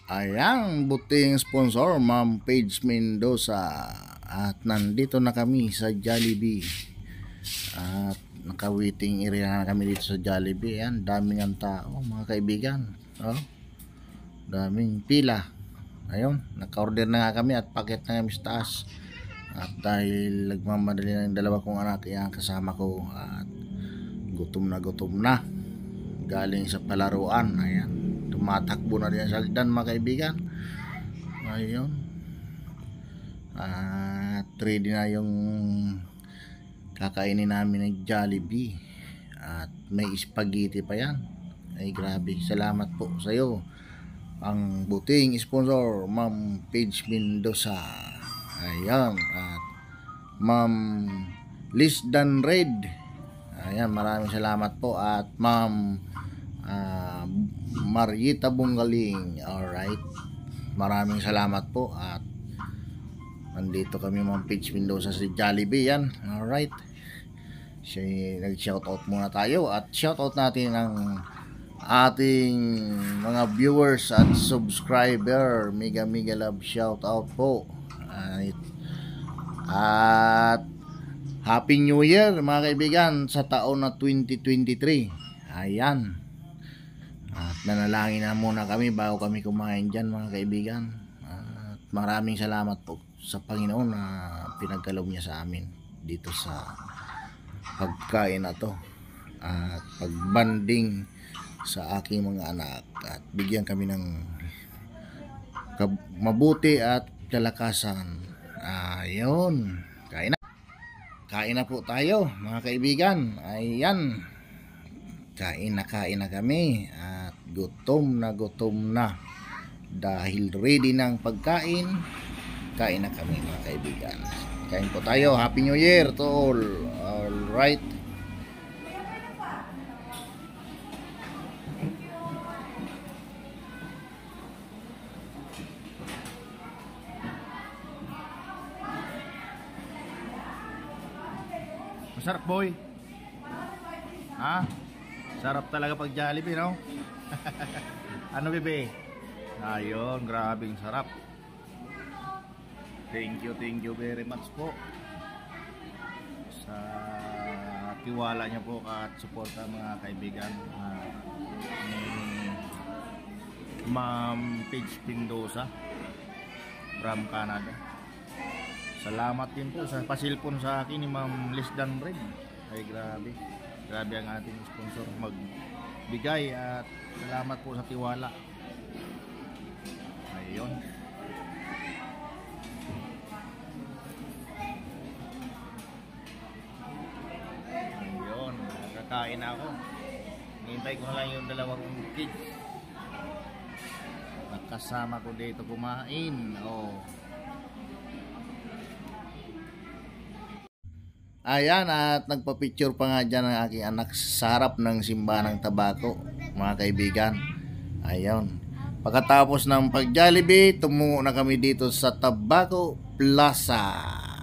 Ayan, buting sponsor, Ma'am Paige Mendoza. At nandito na kami sa Jollibee. At naka-waiting area na kami dito sa Jollibee. Ayan, daming ang tao, mga kaibigan. Oh, daming pila. Ayun, naka-order na nga kami at paket na kami sa taas. At dahil nagmamadali na yung dalawa kong anak, yan kasama ko. At gutom na. Galing sa palaruan. Ayan, tumatakbo na din sa hagdan, mga kaibigan. Ayun. At ready na yung kakainin namin ng Jollibee. At may spaghetti pa yan. Ay grabe, salamat po sa iyo, ang buting sponsor, Ma'am Paige Mendoza. Ayan. At Ma'am Lisdan Red. Ayan, maraming salamat po. At Ma'am Marieta Bungaling. Alright, maraming salamat po. At nandito kami, Ma'am Paige Mendoza, sa Jollibee. Yan, alright. Nag-shoutout muna tayo. At shoutout natin ang ating mga viewers at subscriber. Mega love shoutout po. At Happy New Year, mga kaibigan, sa taon na 2023. Ayan. At nanalangin na muna kami bago kami kumain dyan, mga kaibigan. At maraming salamat po sa Panginoon na pinagkaloob niya sa amin dito sa pagkain na to. At pagbanding sa aking mga anak. At bigyan kami ng mabuti at kalakasan. Ayun. Kain na po tayo, mga kaibigan. Ayan. Kain na kami. At gutom na. Dahil ready ng pagkain, kain na kami, mga kaibigan. Kain po tayo. Happy New Year to all. Alright. Masarap, boy. Ha? Sarap talaga pag Jollibee, no? Ano, bebe? Ayun, grabing sarap. Thank you very much po sa tiwala niyo po at suporta, mga kaibigan, ni Ma'am Paige Mendoza from Canada. Salamat din po sa pasilpon sa akin ni Ma'am Lisdan Red. Ay grabe ang ating sponsor magbigay, at salamat po sa tiwala. Ayun. Kakain na ako. Hintay ko na lang yung dalawang kids. Nakasama ko dito kumain. Oh. Ayan, at nagpa-picture pa nga dyan ang aking anak sa harap ng simbahan ng Tabako, mga kaibigan. Ayun. Pagkatapos ng pag-Jollibee, tumungo na kami dito sa Tabako Plaza.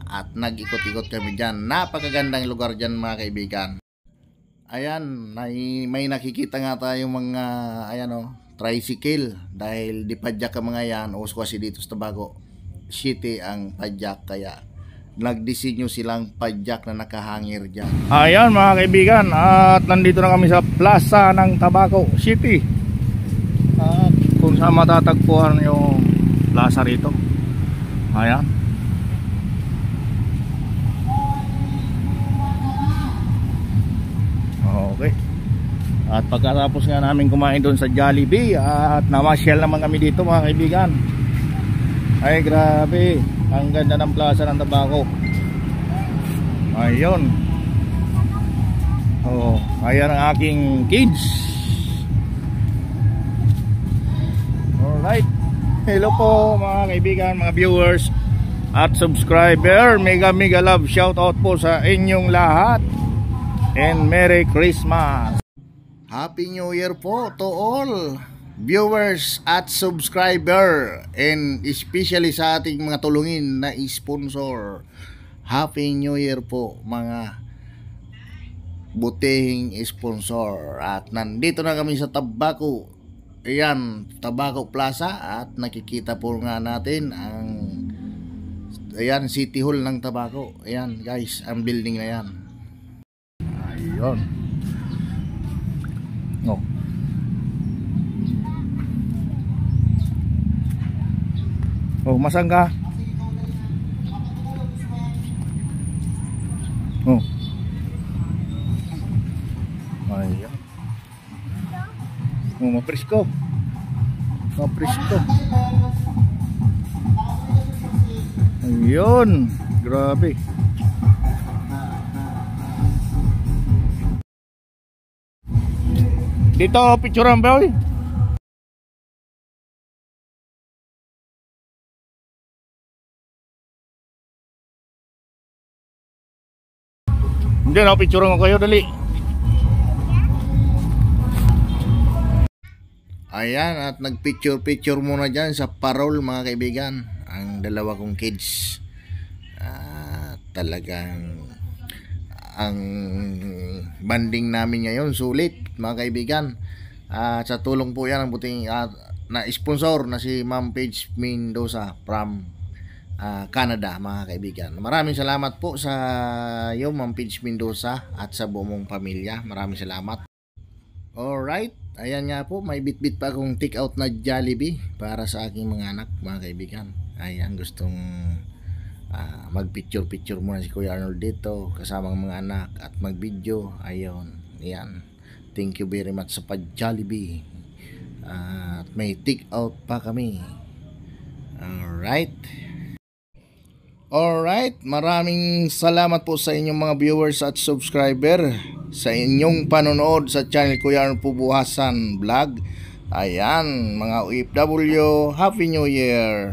At nag-ikot-ikot kami dyan. Napakagandang lugar dyan, mga kaibigan. Ayan, may nakikita nga tayong mga tricycle. Dahil di padyak ang mga yan, uso kasi dito sa Tabako City ang padyak, kaya nagdisenyo silang padyak na nakahangir dyan. Ayan, mga kaibigan, at nandito na kami sa plaza ng Tabako City. At kung saan matatagpuan yung plaza rito. Ayan. Okay. At pagkatapos nga namin kumain doon sa Jollibee, at namasyal naman kami dito, mga kaibigan. Ay grabe, ang ganda ng plaza ng Tabako. Ayun. Oh, ayan ang aking kids. Alright. Hello po, mga kaibigan, mga viewers at subscriber. Mega love shout out po sa inyong lahat. And Merry Christmas. Happy New Year po to all viewers at subscriber, and especially sa ating mga tulungin na sponsor. Happy New Year po, mga butihing sponsor. At nandito na kami sa Tabako ayan, Tabaco Plaza, at nakikita po nga natin ang ayan, City Hall ng Tabaco. Ayan guys, ang building na yan. Ayun. No. Oh, masang ka? Oh. Ayan. Oh, mapresko. Mapresko. Ayun, grabe. Dito picturean ba oy? Hindi na picturean ko kayo dali. Ayan, at nagpicture muna dyan sa parol mga kaibigan, ang dalawa kong kids. Talagang ang banding namin ngayon sulit mga kaibigan. Sa tulong po yan ang buting na sponsor na si Ma'am Paige Mendoza from Canada mga kaibigan. Maraming salamat po sa iyo Ma'am Paige Mendoza at sa buong pamilya. Maraming salamat. Alright, ayan nga po, may bit-bit pa akong take out na Jollibee para sa aking mga anak mga kaibigan. Ayan, gustong mag-picture muna si Kuya Arnold dito kasama ang mga anak at mag-video. Ayun, ayan. Thank you very much sa pa-Jollibee. At may take out pa kami. Alright, maraming salamat po sa inyong mga viewers at subscriber sa inyong panonood sa channel Kuya Arnold Pubuhasan Vlog. Ayan, mga OFW, Happy New Year!